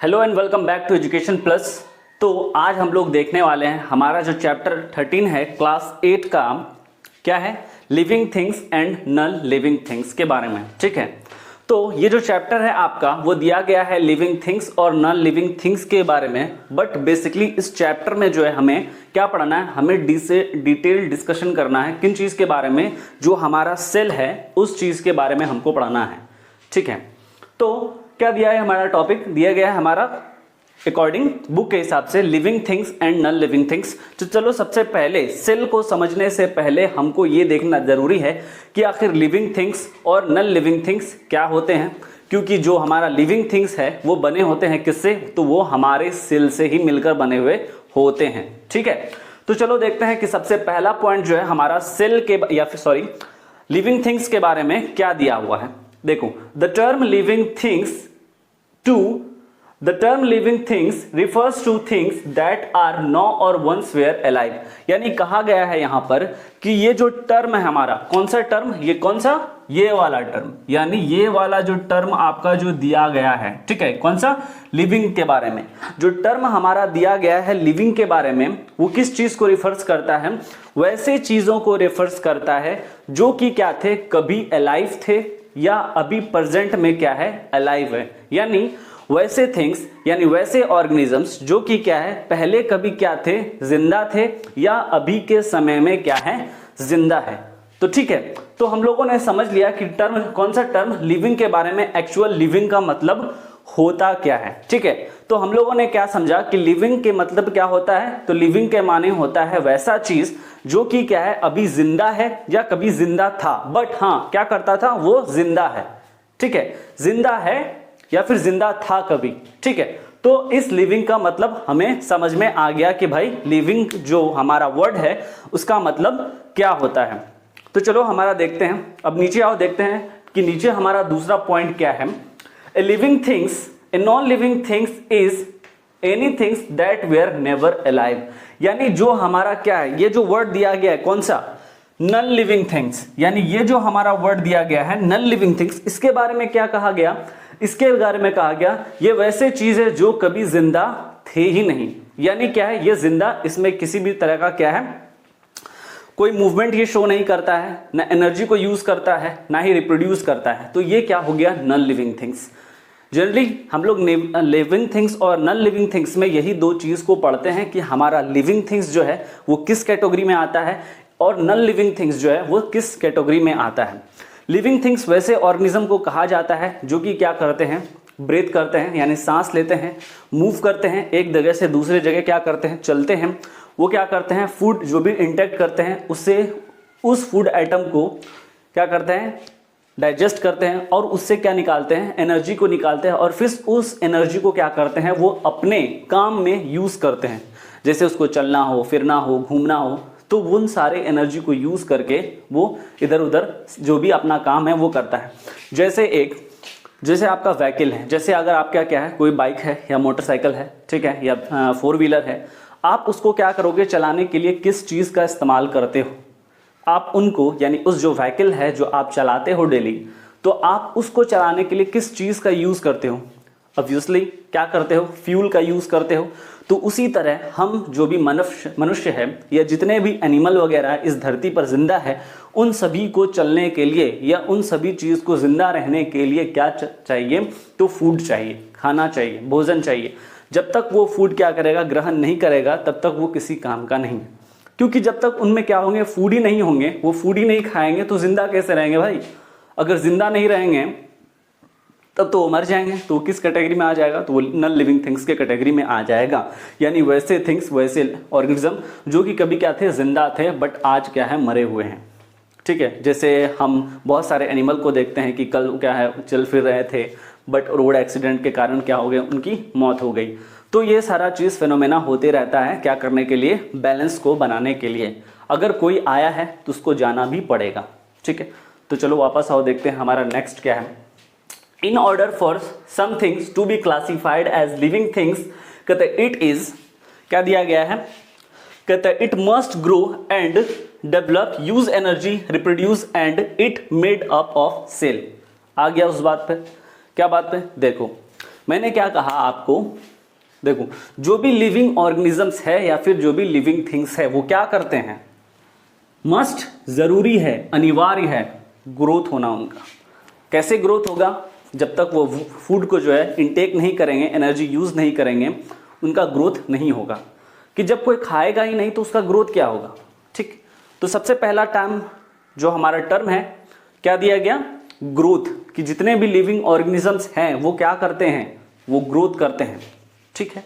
Hello and welcome back to education plus. तो आज हम लोग देखने वाले हैं हमारा जो चैप्टर 13 है क्लास 8 का, क्या है, living things and non living things के बारे में। ठीक है, तो ये जो चैप्टर है आपका वो दिया गया है लिविंग थिंग्स और नॉन लिविंग थिंग्स के बारे में। बट बेसिकली इस चैप्टर में जो है हमें क्या पढ़ना है, हमें डिटेल डिस्कशन करना है किन चीज़ के बारे में, जो हमारा सेल है उस चीज़ के बारे में हमको पढ़ना है। ठीक है, तो क्या दिया है, हमारा टॉपिक दिया गया है हमारा अकॉर्डिंग बुक के हिसाब से living things and non living things. तो चलो सबसे पहले सेल को समझने से पहले हमको ये देखना जरूरी है कि आखिर लिविंग थिंग्स और नॉन लिविंग थिंग्स क्या होते हैं, क्योंकि जो हमारा लिविंग थिंग्स है वो बने होते हैं किससे, तो वो हमारे सेल से ही मिलकर बने हुए होते हैं। ठीक है, तो चलो देखते हैं कि सबसे पहला पॉइंट जो है हमारा सेल के या फिर सॉरी लिविंग थिंग्स के बारे में क्या दिया हुआ है। देखो, the term living things refers to things that are now or once were alive। यानी कहा गया है यहां पर कि ये जो टर्म है हमारा, कौन सा टर्म, ये कौन सा, ये वाला टर्म, यानी ये वाला जो टर्म आपका जो दिया गया है, ठीक है, कौन सा, लिविंग के बारे में जो टर्म हमारा दिया गया है लिविंग के बारे में, वो किस चीज को रिफर्स करता है, वैसे चीजों को रिफर्स करता है जो कि क्या थे, कभी अलाइव थे या अभी प्रेजेंट में क्या है, अलाइव है। यानी वैसे थिंग्स यानी वैसे ऑर्गेनिजम्स जो कि क्या है, पहले कभी क्या थे, जिंदा थे या अभी के समय में क्या है, जिंदा है। तो ठीक है, तो हम लोगों ने समझ लिया कि टर्म, कौन सा टर्म, लिविंग के बारे में, एक्चुअल लिविंग का मतलब होता क्या है। ठीक है, तो हम लोगों ने क्या समझा कि लिविंग के मतलब क्या होता है, तो लिविंग के माने होता है वैसा चीज जो कि क्या है, अभी जिंदा है या कभी जिंदा था, बट हाँ क्या करता था, वो जिंदा है। ठीक है, जिंदा है या फिर जिंदा था कभी। ठीक है, तो इस लिविंग का मतलब हमें समझ में आ गया कि भाई लिविंग जो हमारा वर्ड है उसका मतलब क्या होता है। तो चलो हमारा देखते हैं, अब नीचे आओ देखते हैं कि नीचे हमारा दूसरा पॉइंट क्या है। A living things, a non living things is any things that were never alive. यानी जो हमारा क्या है, ये जो वर्ड दिया गया है कौन सा, नॉन लिविंग थिंग्स, यानी ये जो हमारा वर्ड दिया गया है नॉन लिविंग थिंग्स, इसके बारे में क्या कहा गया, इसके बारे में कहा गया ये वैसे चीज है जो कभी जिंदा थे ही नहीं। यानी क्या है, ये जिंदा, इसमें किसी भी तरह का क्या है, कोई मूवमेंट ये शो नहीं करता है, ना एनर्जी को यूज करता है, ना ही रिप्रोड्यूस करता है। तो ये क्या हो गया, नॉन लिविंग थिंग्स। जनरली हम लोग लिविंग थिंग्स और नॉन लिविंग थिंग्स में यही दो चीज को पढ़ते हैं कि हमारा लिविंग थिंग्स जो है वो किस कैटेगरी में आता है और नॉन लिविंग थिंग्स जो है वो किस कैटेगरी में आता है। लिविंग थिंग्स वैसे ऑर्गेनिज्म को कहा जाता है जो कि क्या करते हैं, ब्रीथ करते हैं, यानी सांस लेते हैं, मूव करते हैं, एक जगह से दूसरे जगह क्या करते हैं, चलते हैं। वो क्या करते हैं, फूड जो भी इंटेक्ट करते हैं उससे उस फूड आइटम को क्या करते हैं, डाइजेस्ट करते हैं और उससे क्या निकालते हैं, एनर्जी को निकालते हैं और फिर उस एनर्जी को क्या करते हैं, वो अपने काम में यूज करते हैं। जैसे उसको चलना हो, फिरना हो, घूमना हो, तो उन सारे एनर्जी को यूज करके वो इधर उधर जो भी अपना काम है वो करता है। जैसे आपका व्हीकल है, जैसे अगर आपका क्या है, कोई बाइक है या मोटरसाइकिल है, ठीक है, या 4 व्हीलर है, आप उसको क्या करोगे, चलाने के लिए किस चीज का इस्तेमाल करते हो, आप उनको, यानी उस जो व्हीकल है जो आप चलाते हो डेली, तो आप उसको चलाने के लिए किस चीज का यूज करते हो, ऑब्वियसली क्या करते हो, फ्यूल का यूज करते हो। तो उसी तरह हम जो भी मनुष्य है या जितने भी एनिमल वगैरह इस धरती पर जिंदा है, उन सभी को चलने के लिए या उन सभी चीज को जिंदा रहने के लिए क्या चाहिए, तो फूड चाहिए, खाना चाहिए, भोजन चाहिए। जब तक वो फूड क्या करेगा, ग्रहण नहीं करेगा, तब तक वो किसी काम का नहीं है। क्योंकि जब तक उनमें क्या होंगे, फूड ही नहीं होंगे, वो फूड ही नहीं खाएंगे तो जिंदा कैसे रहेंगे भाई। अगर जिंदा नहीं रहेंगे तब तो वो मर जाएंगे, तो किस कैटेगरी में आ जाएगा, तो वो नॉन लिविंग थिंग्स के कैटेगरी में आ जाएगा। यानी वैसे थिंग्स, वैसे ऑर्गेनिज्म जो कि कभी क्या थे, जिंदा थे, बट आज क्या है, मरे हुए हैं। ठीक है, जैसे हम बहुत सारे एनिमल को देखते हैं कि कल क्या है, चल फिर रहे थे, बट रोड एक्सीडेंट के कारण क्या हो गया, उनकी मौत हो गई। तो ये सारा चीज़ फिनोमेना होते रहता है, क्या करने के लिए, बैलेंस को बनाने के लिए। अगर कोई आया है तो उसको जाना भी पड़ेगा। ठीक है, तो चलो वापस आओ देखते हैं हमारा नेक्स्ट क्या है। In order for some things to be classified as living things, कहते it is, क्या दिया गया है, कहते it must grow and develop, use energy, reproduce and it made up of cell। आ गया उस बात पे, क्या बात पे, देखो मैंने क्या कहा आपको, देखो जो भी लिविंग ऑर्गेनिजम्स है या फिर जो भी लिविंग थिंग्स है वो क्या करते हैं, मस्ट, जरूरी है, अनिवार्य है ग्रोथ होना उनका। कैसे ग्रोथ होगा, जब तक वो फूड को जो है इनटेक नहीं करेंगे, एनर्जी यूज नहीं करेंगे, उनका ग्रोथ नहीं होगा। कि जब कोई खाएगा ही नहीं तो उसका ग्रोथ क्या होगा, ठीक। तो सबसे पहला टर्म जो हमारा टर्म है क्या दिया गया, ग्रोथ, कि जितने भी लिविंग ऑर्गेनिजम्स हैं वो क्या करते हैं, वो ग्रोथ करते हैं, ठीक है।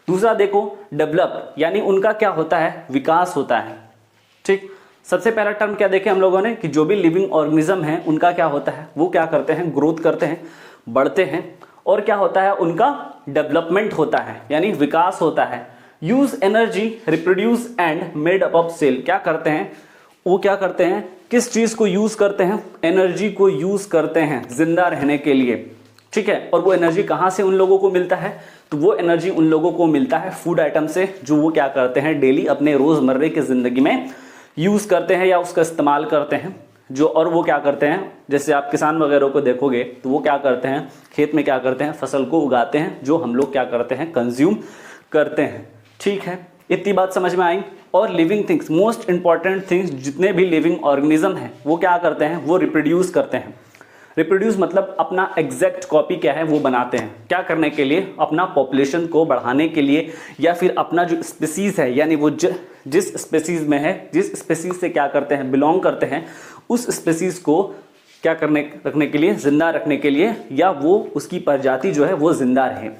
दूसरा देखो डेवलप, यानी उनका क्या होता है, विकास होता है, ठीक। सबसे पहला टर्म क्या देखे हम लोगों ने, कि जो भी लिविंग ऑर्गेनिज्म है उनका क्या होता है, वो क्या करते हैं, ग्रोथ करते हैं, बढ़ते हैं, और क्या होता है, उनका डेवलपमेंट होता है, यानी विकास होता है। Use energy, reproduce and made up of cell, क्या करते हैं, वो क्या करते हैं, किस चीज को यूज करते हैं, एनर्जी को यूज करते हैं जिंदा रहने के लिए, ठीक है। और वो एनर्जी कहाँ से उन लोगों को मिलता है, तो वो एनर्जी उन लोगों को मिलता है फूड आइटम से, जो वो क्या करते हैं, डेली अपने रोजमर्रे की जिंदगी में यूज करते हैं या उसका इस्तेमाल करते हैं। जो और वो क्या करते हैं, जैसे आप किसान वगैरह को देखोगे तो वो क्या करते हैं, खेत में क्या करते हैं, फसल को उगाते हैं, जो हम लोग क्या करते हैं, कंज्यूम करते हैं, ठीक है। इतनी बात समझ में आई। और living things, most important things, जितने भी लिविंग ऑर्गेनिज्म हैं वो क्या करते हैं, वो रिप्रोड्यूस करते हैं। रिप्रोड्यूस मतलब अपना एग्जैक्ट कॉपी क्या है वो बनाते हैं, क्या करने के लिए, अपना पॉपुलेशन को बढ़ाने के लिए, या फिर अपना जो स्पीसीज है, यानी वो जिस स्पीसीज में है, जिस स्पीसीज से क्या करते हैं, बिलोंग करते हैं, उस स्पीसीज को क्या करने रखने के लिए, जिंदा रखने के लिए, या वो उसकी प्रजाति जो है वो जिंदा रहे,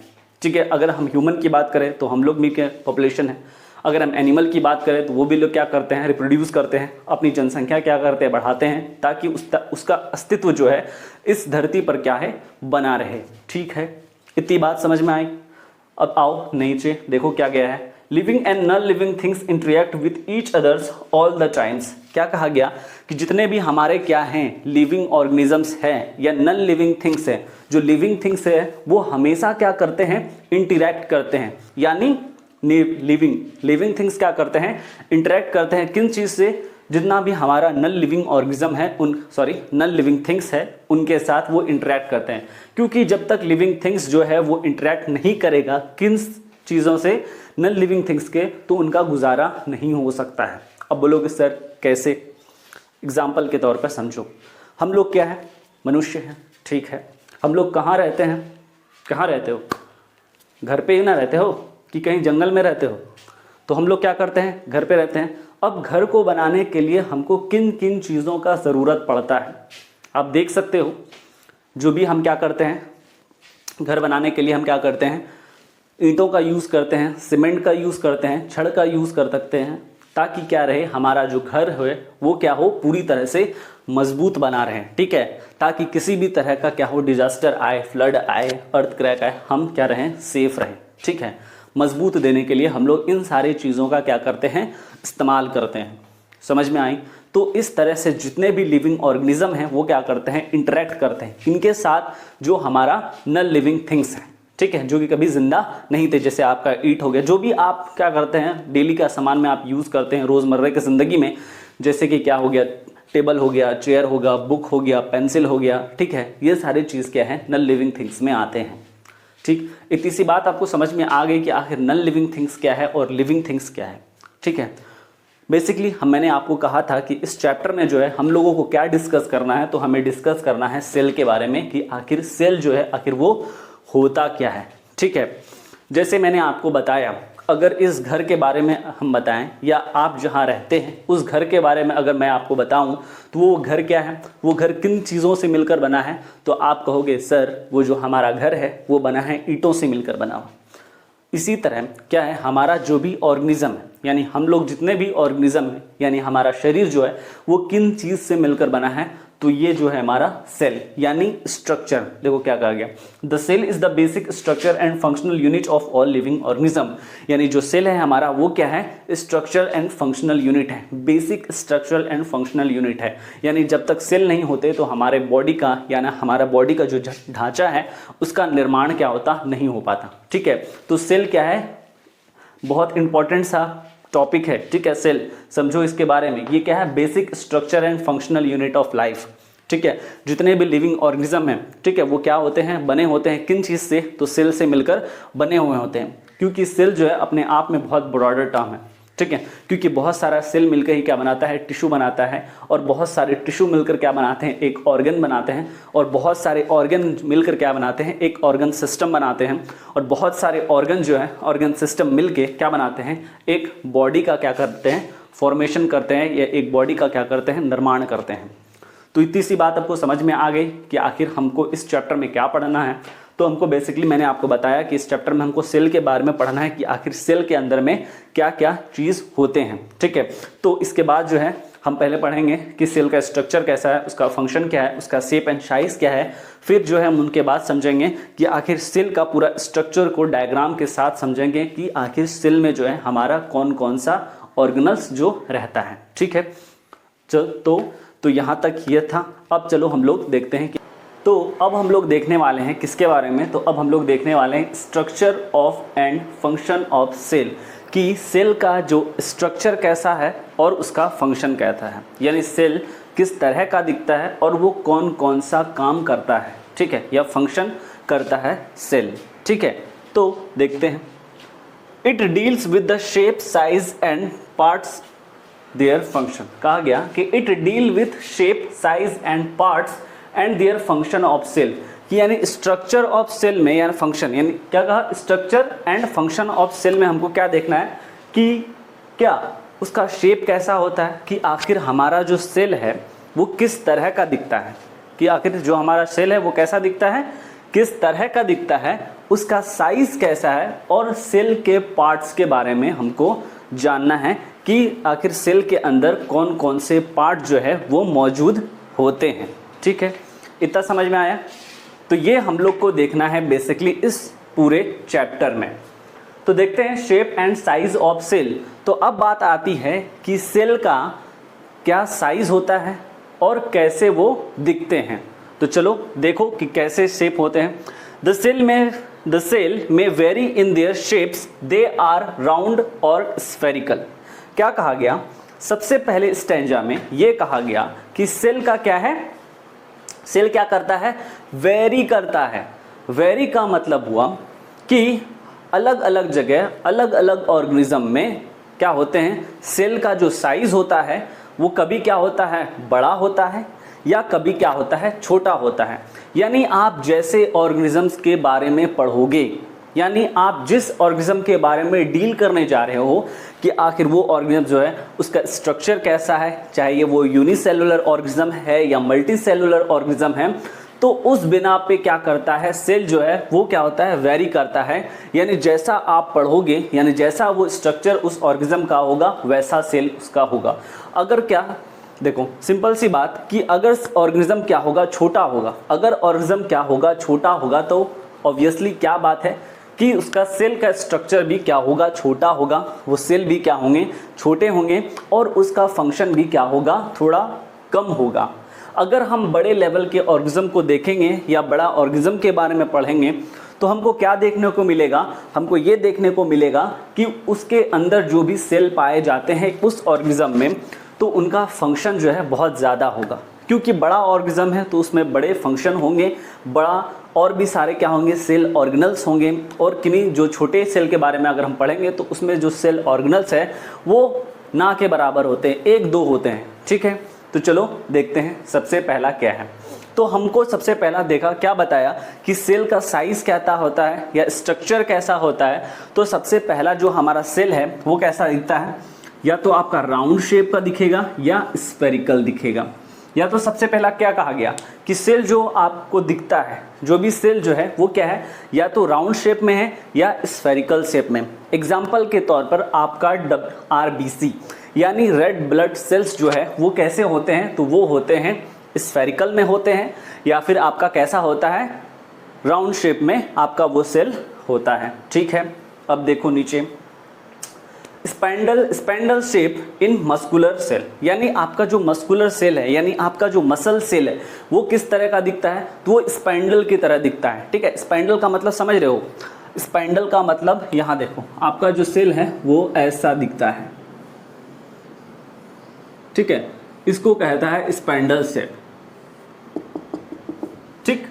ठीक है। अगर हम ह्यूमन की बात करें तो हम लोग भी क्या पॉपुलेशन है, अगर हम एनिमल की बात करें तो वो भी लोग क्या करते हैं, रिप्रोड्यूस करते हैं, अपनी जनसंख्या क्या करते हैं, बढ़ाते हैं, ताकि उसका अस्तित्व जो है इस धरती पर क्या है, बना रहे, ठीक है। इतनी बात समझ में आई। अब आओ नीचे देखो क्या गया है, living and non living things interact with each others all the times. क्या कहा गया कि जितने भी हमारे क्या हैं, लिविंग ऑर्गेनिजम्स हैं या नॉन लिविंग थिंग्स है, जो लिविंग थिंग्स है वो हमेशा क्या करते हैं, इंटरेक्ट करते हैं, यानी लिविंग थिंग्स क्या करते हैं, इंटरेक्ट करते हैं किन चीज से, जितना भी हमारा नॉन लिविंग ऑर्गेनिज्म है नॉन लिविंग थिंग्स है उनके साथ वो इंटरेक्ट करते हैं। क्योंकि जब तक लिविंग थिंग्स जो है वो इंटरेक्ट नहीं करेगा किन चीज़ों से, नॉन लिविंग थिंग्स के, तो उनका गुजारा नहीं हो सकता है। अब बोलोगे सर कैसे, एग्जाम्पल के तौर पर समझो, हम लोग क्या है, मनुष्य हैं, ठीक है। हम लोग कहाँ रहते हैं, कहाँ रहते हो, घर पे ही ना रहते हो कि कहीं जंगल में रहते हो, तो हम लोग क्या करते हैं, घर पे रहते हैं। अब घर को बनाने के लिए हमको किन किन चीज़ों का ज़रूरत पड़ता है, आप देख सकते हो। जो भी हम क्या करते हैं, घर बनाने के लिए हम क्या करते हैं, ईंटों का यूज़ करते हैं, सीमेंट का यूज़ करते हैं, छड़ का यूज़ कर सकते हैं, ताकि क्या रहे, हमारा जो घर है वो क्या हो, पूरी तरह से मजबूत बना रहे, ठीक है। ताकि किसी भी तरह का क्या हो, डिजास्टर आए, फ्लड आए, अर्थ क्रैक आए, हम क्या रहें, सेफ रहें, ठीक है। मजबूत देने के लिए हम लोग इन सारी चीज़ों का क्या करते हैं, इस्तेमाल करते हैं। समझ में आई। तो इस तरह से जितने भी लिविंग ऑर्गेनिज्म हैं वो क्या करते हैं, इंटरेक्ट करते हैं इनके साथ, जो हमारा नॉन लिविंग थिंग्स है, ठीक है, जो कि कभी जिंदा नहीं थे। जैसे आपका ईट हो गया, जो भी आप क्या करते हैं, डेली का सामान में आप यूज़ करते हैं रोज़मर्रा की ज़िंदगी में, जैसे कि क्या हो गया, टेबल हो गया, चेयर होगा, बुक हो गया, पेंसिल हो गया, ठीक है। ये सारी चीज़ क्या है, नॉन लिविंग थिंग्स में आते हैं, ठीक। इतनी सी बात आपको समझ में आ गई कि आखिर नॉन लिविंग थिंग्स क्या है और लिविंग थिंग्स क्या है, ठीक है। बेसिकली मैंने आपको कहा था कि इस चैप्टर में जो है हम लोगों को क्या डिस्कस करना है, तो हमें डिस्कस करना है सेल के बारे में, कि आखिर सेल जो है आखिर वो होता क्या है, ठीक है। जैसे मैंने आपको बताया, अगर इस घर के बारे में हम बताएं, या आप जहां रहते हैं उस घर के बारे में अगर मैं आपको बताऊं, तो वो घर क्या है, वो घर किन चीज़ों से मिलकर बना है, तो आप कहोगे सर वो जो हमारा घर है वो बना है ईंटों से मिलकर बना हुआ। इसी तरह क्या है, हमारा जो भी ऑर्गेनिज्म है, यानी हम लोग जितने भी ऑर्गेनिज्म है, यानी हमारा शरीर जो है वो किन चीज़ से मिलकर बना है, तो ये जो है हमारा सेल, यानी स्ट्रक्चर। देखो क्या कहा गया, the cell is the basic structure and functional unit of all living organism. यानी जो सेल है हमारा वो क्या है, स्ट्रक्चर एंड फंक्शनल यूनिट है, basic structural and functional unit है। यानी जब तक सेल नहीं होते तो हमारे बॉडी का, यानी हमारा बॉडी का जो ढांचा है उसका निर्माण क्या होता, नहीं हो पाता, ठीक है। तो सेल क्या है, बहुत इंपॉर्टेंट सा टॉपिक है, ठीक है। सेल समझो इसके बारे में, ये क्या है, basic structure and functional unit of life, ठीक है। जितने भी लिविंग ऑर्गेनिज्म हैं, ठीक है, वो क्या होते हैं, बने होते हैं किन चीज़ से, तो सेल से मिलकर बने हुए होते हैं। क्योंकि सेल जो है अपने आप में बहुत ब्रॉडर टर्म है, ठीक है, क्योंकि बहुत सारा सेल मिलकर ही क्या बनाता है, टिश्यू बनाता है, और बहुत सारे टिश्यू मिलकर क्या बनाते हैं, एक ऑर्गन बनाते हैं, और बहुत सारे ऑर्गन मिलकर क्या बनाते हैं, एक ऑर्गन सिस्टम बनाते हैं, और बहुत सारे ऑर्गन जो है ऑर्गन सिस्टम मिलके क्या बनाते हैं, एक बॉडी का क्या करते हैं, फॉर्मेशन करते हैं, या एक बॉडी का क्या करते हैं, निर्माण करते हैं। तो इतनी सी बात आपको समझ में आ गई कि आखिर हमको इस चैप्टर में क्या पढ़ना है। तो हमको बेसिकली मैंने आपको बताया कि इस चैप्टर में हमको सेल के बारे में पढ़ना है कि आखिर सेल के अंदर में क्या क्या चीज़ होते हैं, ठीक है। तो इसके बाद जो है हम पहले पढ़ेंगे कि सेल का स्ट्रक्चर कैसा है, उसका फंक्शन क्या है, उसका शेप एंड साइज क्या है। फिर जो है हम उनके बाद समझेंगे कि आखिर सेल का पूरा स्ट्रक्चर को डायग्राम के साथ समझेंगे कि आखिर सेल में जो है हमारा कौन कौन सा ऑर्गेनल्स जो रहता है, ठीक है। तो यहाँ तक ये था। अब चलो हम लोग देखते हैं कि तो अब हम लोग देखने वाले हैं किसके बारे में, तो अब हम लोग देखने वाले हैं structure of and function of cell, कि सेल का जो स्ट्रक्चर कैसा है और उसका फंक्शन कैसा है, यानी सेल किस तरह का दिखता है और वो कौन कौन सा काम करता है, ठीक है, या फंक्शन करता है सेल, ठीक है। तो देखते हैं। It deals with the shape, size and parts their function. कहा गया कि it deal with shape, size and parts and their function of cell, कि यानी स्ट्रक्चर ऑफ सेल में यानी फंक्शन, यानी क्या कहा, structure and function of cell में हमको क्या देखना है कि क्या उसका शेप कैसा होता है, कि आखिर हमारा जो सेल है वो किस तरह का दिखता है, कि आखिर जो हमारा सेल है वो कैसा दिखता है, किस तरह का दिखता है, उसका साइज कैसा है, और सेल के पार्ट्स के बारे में हमको जानना है कि आखिर सेल के अंदर कौन कौन से पार्ट जो है वो मौजूद होते हैं, ठीक है। इतना समझ में आया। तो ये हम लोग को देखना है बेसिकली इस पूरे चैप्टर में। तो देखते हैं shape and size of cell. तो अब बात आती है कि सेल का क्या साइज होता है और कैसे वो दिखते हैं। तो चलो देखो कि कैसे शेप होते हैं। The cell may vary in their shapes, they are round और स्फेरिकल। क्या कहा गया, सबसे पहले स्टैंजा में ये कहा गया कि सेल का क्या है, सेल क्या करता है, वेरी करता है। वेरी का मतलब हुआ कि अलग अलग जगह अलग अलग ऑर्गेनिज्म में क्या होते हैं, सेल का जो साइज होता है वो कभी क्या होता है, बड़ा होता है, या कभी क्या होता है, छोटा होता है। यानी आप जैसे ऑर्गेनिजम्स के बारे में पढ़ोगे, यानी आप जिस ऑर्गेनिज्म के बारे में डील करने जा रहे हो कि आखिर वो ऑर्गेनिज्म जो है उसका स्ट्रक्चर कैसा है, चाहे ये वो यूनिसेलुलर ऑर्गेनिज्म है या मल्टी सेलुलर ऑर्गेनिज्म है, तो उस बिना पे क्या करता है, सेल जो है वो क्या होता है, वेरी करता है। यानी जैसा आप पढ़ोगे, यानी जैसा वो स्ट्रक्चर उस ऑर्गेनिज्म का होगा वैसा सेल उसका होगा। अगर क्या देखो सिंपल सी बात कि अगर ऑर्गेनिज्म क्या होगा, छोटा होगा, अगर ऑर्गेनिज्म क्या होगा, छोटा होगा, तो ऑब्वियसली क्या बात है कि उसका सेल का स्ट्रक्चर भी क्या होगा, छोटा होगा, वो सेल भी क्या होंगे, छोटे होंगे, और उसका फंक्शन भी क्या होगा, थोड़ा कम होगा। अगर हम बड़े लेवल के ऑर्गेनिज्म को देखेंगे या बड़ा ऑर्गेनिज्म के बारे में पढ़ेंगे तो हमको क्या देखने को मिलेगा, हमको ये देखने को मिलेगा कि उसके अंदर जो भी सेल पाए जाते हैं उस ऑर्गेनिज्म में, तो उनका फंक्शन जो है बहुत ज़्यादा होगा। क्योंकि बड़ा ऑर्गेनिज्म है तो उसमें बड़े फंक्शन होंगे, बड़ा और भी सारे क्या होंगे, सेल ऑर्गेनल्स होंगे। और किन्हीं जो छोटे सेल के बारे में अगर हम पढ़ेंगे तो उसमें जो सेल ऑर्गेनल्स है वो ना के बराबर होते हैं, एक दो होते हैं, ठीक है। तो चलो देखते हैं सबसे पहला क्या है। तो हमको सबसे पहला देखा क्या बताया कि सेल का साइज कैसा होता है या स्ट्रक्चर कैसा होता है। तो सबसे पहला जो हमारा सेल है वो कैसा दिखता है, या तो आपका राउंड शेप का दिखेगा या स्फेरिकल दिखेगा। या तो सबसे पहला क्या कहा गया कि सेल जो आपको दिखता है, जो भी सेल जो है वो क्या है, या तो राउंड शेप में है या स्फेरिकल शेप में। एग्जाम्पल के तौर पर आपका RBC यानी रेड ब्लड सेल्स जो है वो कैसे होते हैं, तो वो होते हैं स्फेरिकल में होते हैं, या फिर आपका कैसा होता है, राउंड शेप में आपका वो सेल होता है, ठीक है। अब देखो नीचे, spindle shape in muscular cell, यानी आपका जो मस्कुलर सेल है, यानी आपका जो मसल सेल है वो किस तरह का दिखता है, तो वो स्पेंडल की तरह दिखता है, ठीक है। स्पेंडल का मतलब समझ रहे हो, स्पेंडल का मतलब यहाँ देखो आपका जो सेल है वो ऐसा दिखता है, ठीक है, इसको कहता है स्पेंडल शेप। ठीक।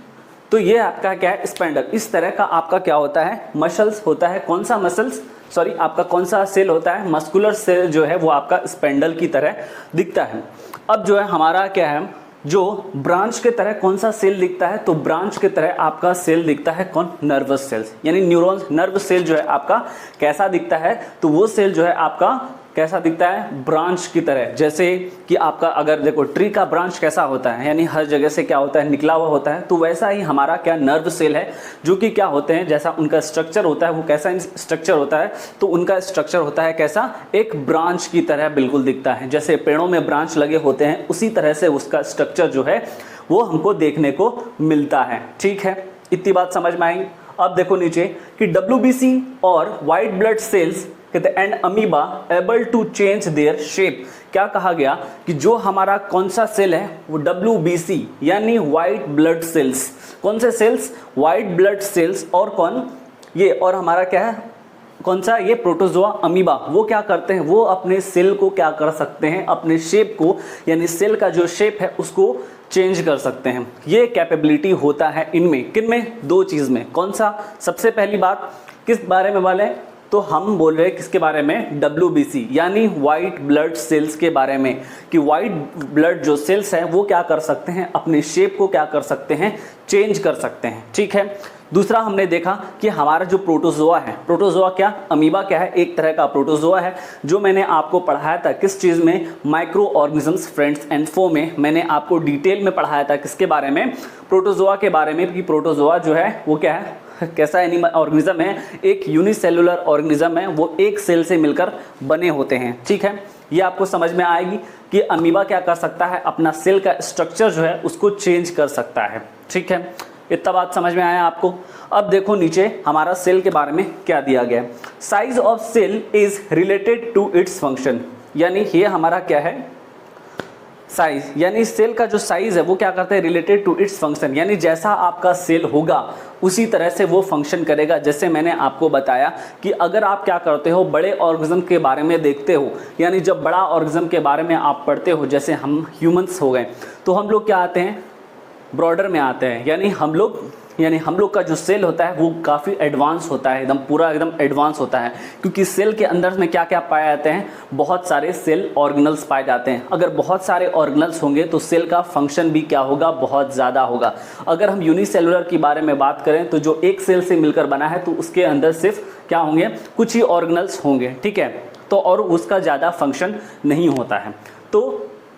तो ये आपका क्या है, स्पेंडल। इस तरह का आपका क्या होता है, मसल्स होता है। कौन सा मसल्स, सॉरी आपका कौन सा सेल होता है, मस्कुलर सेल जो है वो आपका स्पेंडल की तरह दिखता है। अब जो है हमारा क्या है, जो ब्रांच के तरह कौन सा सेल दिखता है, तो ब्रांच के तरह आपका सेल दिखता है कौन, नर्वस सेल्स, यानी न्यूरॉन्स। नर्व सेल जो है आपका कैसा दिखता है, तो वो सेल जो है आपका कैसा दिखता है, ब्रांच की तरह। जैसे कि आपका अगर देखो ट्री का ब्रांच कैसा होता है, यानी हर जगह से क्या होता है, निकला हुआ होता है, तो वैसा ही हमारा क्या नर्व सेल है, जो कि क्या होते हैं, जैसा उनका स्ट्रक्चर होता है वो कैसा स्ट्रक्चर होता है, तो उनका स्ट्रक्चर होता है कैसा, एक ब्रांच की तरह बिल्कुल दिखता है। जैसे पेड़ों में ब्रांच लगे होते हैं, उसी तरह से उसका स्ट्रक्चर जो है वो हमको देखने को मिलता है। ठीक है, इतनी बात समझ में आई। अब देखो नीचे कि WBC और white blood cells and amoeba able to change their shape. क्या कहा गया कि जो हमारा कौन सा सेल है वो WBC यानी वाइट ब्लड सेल्स। कौन से सेल्स, वाइट ब्लड सेल्स। और कौन ये, और हमारा क्या है, कौन सा, ये प्रोटोजोआ अमीबा। वो क्या करते हैं, वो अपने सेल को क्या कर सकते हैं, अपने शेप को, यानी सेल का जो शेप है उसको चेंज कर सकते हैं। ये कैपेबिलिटी होता है इनमें, किन में, दो चीज में। कौन सा, सबसे पहली बात किस बारे में वाले, तो हम बोल रहे हैं किसके बारे में, WBC यानी वाइट ब्लड सेल्स के बारे में, कि वाइट ब्लड जो सेल्स हैं वो क्या कर सकते हैं, अपने शेप को क्या कर सकते हैं, चेंज कर सकते हैं। ठीक है। दूसरा हमने देखा कि हमारा जो प्रोटोजोआ है, प्रोटोजोआ क्या, अमीबा क्या है, एक तरह का प्रोटोजोआ है, जो मैंने आपको पढ़ाया था किस चीज़ में, माइक्रो ऑर्गेनिजम्स फ्रेंड्स एंड फो में। मैंने आपको डिटेल में पढ़ाया था किसके बारे में, प्रोटोजोआ के बारे में, कि प्रोटोजोआ जो है वो क्या है, कैसा एनिमल ऑर्गेनिज्म है, एक यूनिसेलुलर ऑर्गेनिज्म है, वो एक सेल से मिलकर बने होते हैं। ठीक है, ये आपको समझ में आएगी कि अमीबा क्या कर सकता है, अपना सेल का स्ट्रक्चर जो है उसको चेंज कर सकता है। ठीक है, इतना बात समझ में आया आपको। अब देखो नीचे हमारा सेल के बारे में क्या दिया गया है, size of cell is related to its function. यानी ये हमारा क्या है, साइज, यानी सेल का जो साइज है वो क्या करता है, रिलेटेड टू इट्स फंक्शन, यानी जैसा आपका सेल होगा उसी तरह से वो फंक्शन करेगा। जैसे मैंने आपको बताया कि अगर आप क्या करते हो, बड़े ऑर्गेनिज्म के बारे में देखते हो, यानी जब बड़ा ऑर्गेनिज्म के बारे में आप पढ़ते हो, जैसे हम ह्यूमंस हो गए, तो हम लोग क्या आते हैं, ब्रॉडर में आते हैं, यानी हम लोग का जो सेल होता है वो काफ़ी एडवांस होता है, एकदम पूरा एकदम एडवांस होता है, क्योंकि सेल के अंदर में क्या क्या पाए जाते हैं, बहुत सारे सेल ऑर्गेनल्स पाए जाते हैं। अगर बहुत सारे ऑर्गेनल्स होंगे तो सेल का फंक्शन भी क्या होगा, बहुत ज़्यादा होगा। अगर हम यूनिसेलुलर के बारे में बात करें तो जो एक सेल से मिलकर बना है तो उसके अंदर सिर्फ क्या होंगे, कुछ ही ऑर्गेनल्स होंगे। ठीक है, तो और उसका ज़्यादा फंक्शन नहीं होता है।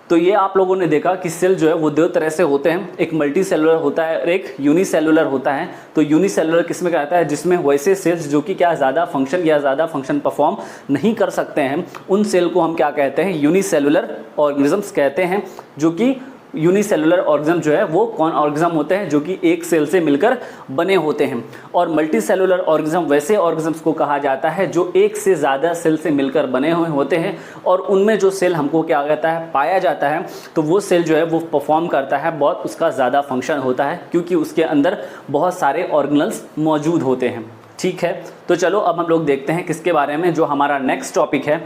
तो ये आप लोगों ने देखा कि सेल जो है वो दो तरह से होते हैं, एक मल्टी सेलुलर होता है और एक यूनिसेलुलर होता है। तो यूनिसेलुलर किसमें कहता है, जिसमें वैसे सेल्स जो कि क्या ज़्यादा फंक्शन परफॉर्म नहीं कर सकते हैं, उन सेल को हम क्या कहते हैं, यूनिसेलुलर ऑर्गेनिजम्स कहते हैं। जो कि यूनिसेलुलर ऑर्गेनिज्म जो है वो कौन ऑर्गेनिज्म होते हैं, जो कि एक सेल से मिलकर बने होते हैं। और मल्टी सेलुलर ऑर्गेनिज्म वैसे ऑर्गेनिजम्स को कहा जाता है जो एक से ज़्यादा सेल से मिलकर बने हुए होते हैं, और उनमें जो सेल हमको क्या कहता है, पाया जाता है, तो वो सेल जो है वो परफॉर्म करता है, बहुत उसका ज़्यादा फंक्शन होता है, क्योंकि उसके अंदर बहुत सारे ऑर्गेनल्स मौजूद होते हैं। ठीक है, तो चलो अब हम लोग देखते हैं किसके बारे में, जो हमारा नेक्स्ट टॉपिक है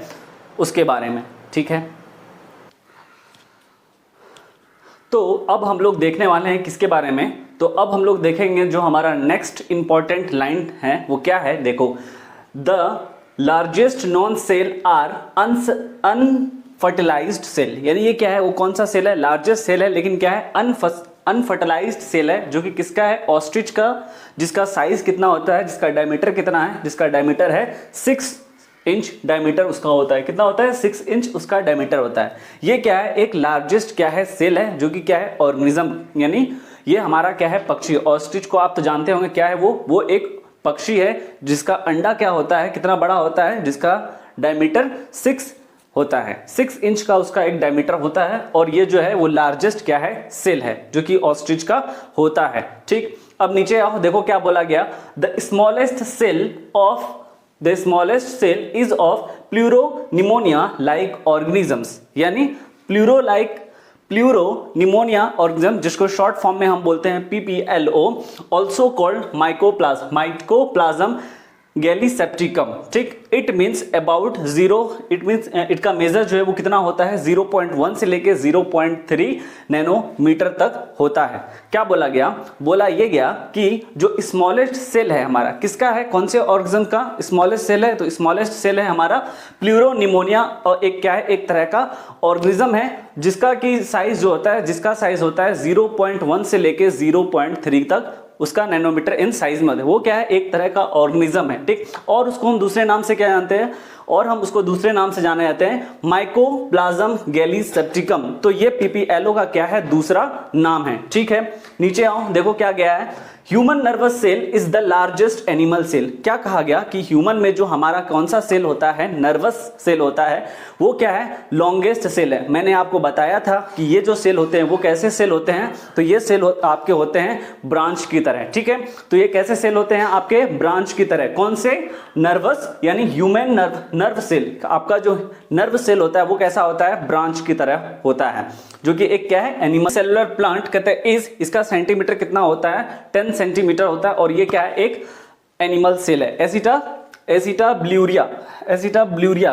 उसके बारे में। ठीक है, तो अब हम लोग देखने वाले हैं किसके बारे में, तो अब हम लोग देखेंगे जो हमारा नेक्स्ट इंपॉर्टेंट लाइन है वो क्या है। देखो, the largest known cell are unfertilised cell, यानी ये क्या है, वो कौन सा सेल है, लार्जेस्ट सेल है, लेकिन क्या है, अनफर्टिलाइज्ड सेल है, जो कि किसका है, ऑस्ट्रिच का, जिसका साइज कितना होता है, जिसका डायमीटर कितना है, जिसका डायमीटर है 6 इंच डायमीटर उसका होता है। कितना होता है, 6 इंच उसका डायमीटर होता है। ये क्या है, एक लार्जेस्ट क्या है, सेल है, जो कि क्या है, ऑर्गेनिज्म, यानी ये हमारा क्या है, पक्षी। ऑस्ट्रिच को आप तो जानते होंगे क्या है, वो एक पक्षी है जिसका अंडा क्या होता है, कितना बड़ा होता है, जिसका डायमीटर 6 होता है, 6 इंच का उसका एक डायमीटर होता है। और ये जो है वो लार्जेस्ट क्या है, सेल है, जो कि ऑस्ट्रिच का होता है। ठीक, अब नीचे आओ, देखो क्या बोला गया, the smallest cell is of pleuropneumonia like organisms, यानी प्लूरोनिमोनिया ऑर्गेनिज्म, जिसको शॉर्ट फॉर्म में हम बोलते हैं PPLO, also called mycoplasma gallisepticum, ठीक। It means about 0, it means it का मेजर जो है वो कितना होता है 0.1 से लेके 0.3 नैनोमीटर तक होता है। क्या बोला गया, बोला ये गया कि जो स्मॉलेस्ट सेल है हमारा, किसका है, कौन से ऑर्गेनिज्म का स्मॉलेस्ट सेल है, तो स्मॉलेस्ट सेल है हमारा प्लूरोनिमोनिया, और एक क्या है, एक तरह का ऑर्गेनिज्म है जिसका की साइज जो होता है, जिसका साइज होता है 0.1 से लेके 0.3 तक उसका नैनोमीटर इन साइज में, वो क्या है, एक तरह का ऑर्गेनिज्म है, ठीक। और उसको हम दूसरे नाम से क्या जानते हैं, और हम उसको दूसरे नाम से जाने जाते हैं माइकोप्लाज्म गैलीसेप्टिकम। तो ये पीपीएलओ का क्या है, दूसरा नाम है, ठीक है। नीचे आओ, देखो क्या गया है, human nervous cell is the largest animal cell. क्या कहा गया कि ह्यूमन में जो हमारा कौन सा सेल होता है, नर्वस सेल होता है, वो क्या है, लॉन्गेस्ट सेल है। मैंने आपको बताया था कि ये जो सेल होते हैं वो कैसे सेल होते हैं, तो ये सेल आपके होते हैं ब्रांच की तरह, ठीक है। तो ये कैसे सेल होते हैं आपके, ब्रांच की तरह। कौन से, नर्वस यानी ह्यूमन नर्व सेल। आपका जो नर्व सेल होता है वो कैसा होता है, ब्रांच की तरह होता है, जो कि एक क्या है, एनिमल सेलुलर प्लांट कहते हैं। इसका सेंटीमीटर कितना होता है, 10 सेंटीमीटर होता है, और ये क्या है, एक एनिमल सेल है। एसिटाब्ल्यूरिया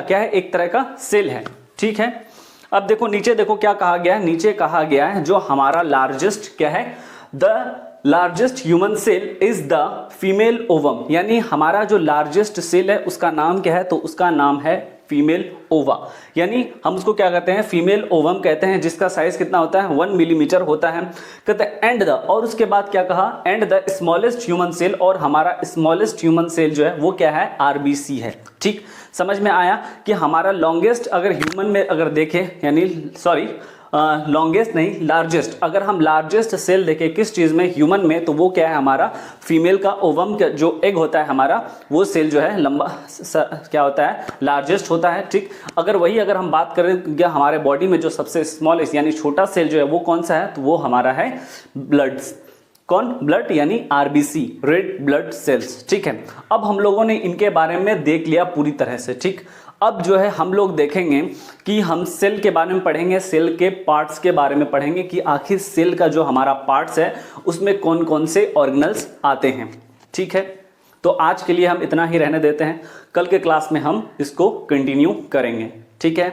क्या है, एक तरह का सेल है, ठीक है। अब देखो नीचे, देखो क्या कहा गया है, नीचे कहा गया है जो हमारा लार्जेस्ट क्या है, the largest human cell is the female ovum, यानी हमारा जो लार्जेस्ट सेल है उसका नाम क्या है, तो उसका नाम है फीमेल ओवा, यानी हम उसको क्या कहते हैं, फीमेल ओवम कहते हैं, जिसका साइज कितना होता है, 1 मिलीमीटर होता है। कहते हैं एंड द, और उसके बाद क्या कहा, and the smallest human cell, और हमारा स्मॉलेस्ट ह्यूमन सेल जो है वो क्या है, आरबीसी है, ठीक। समझ में आया कि हमारा लॉन्गेस्ट अगर ह्यूमन में अगर देखें, यानी सॉरी लॉन्गेस्ट नहीं, लार्जेस्ट, अगर हम लार्जेस्ट सेल देखें किस चीज में, ह्यूमन में, तो वो क्या है, हमारा फीमेल का ओवम का जो एग होता है हमारा, वो सेल जो है लंबा क्या होता है, लार्जेस्ट होता है, ठीक। अगर हम बात करें हमारे बॉडी में जो सबसे स्मॉलेस्ट यानी छोटा सेल जो है वो कौन सा है, तो वो हमारा है ब्लड। कौन, ब्लड यानी आरबीसी, रेड ब्लड सेल्स, ठीक है। अब हम लोगों ने इनके बारे में देख लिया पूरी तरह से, ठीक। अब जो है हम लोग देखेंगे कि हम सेल के बारे में पढ़ेंगे, सेल के पार्ट्स के बारे में पढ़ेंगे कि आखिर सेल का जो हमारा पार्ट्स है उसमें कौन कौन से ऑर्गेनल्स आते हैं, ठीक है। तो आज के लिए हम इतना ही रहने देते हैं, कल के क्लास में हम इसको कंटिन्यू करेंगे, ठीक है।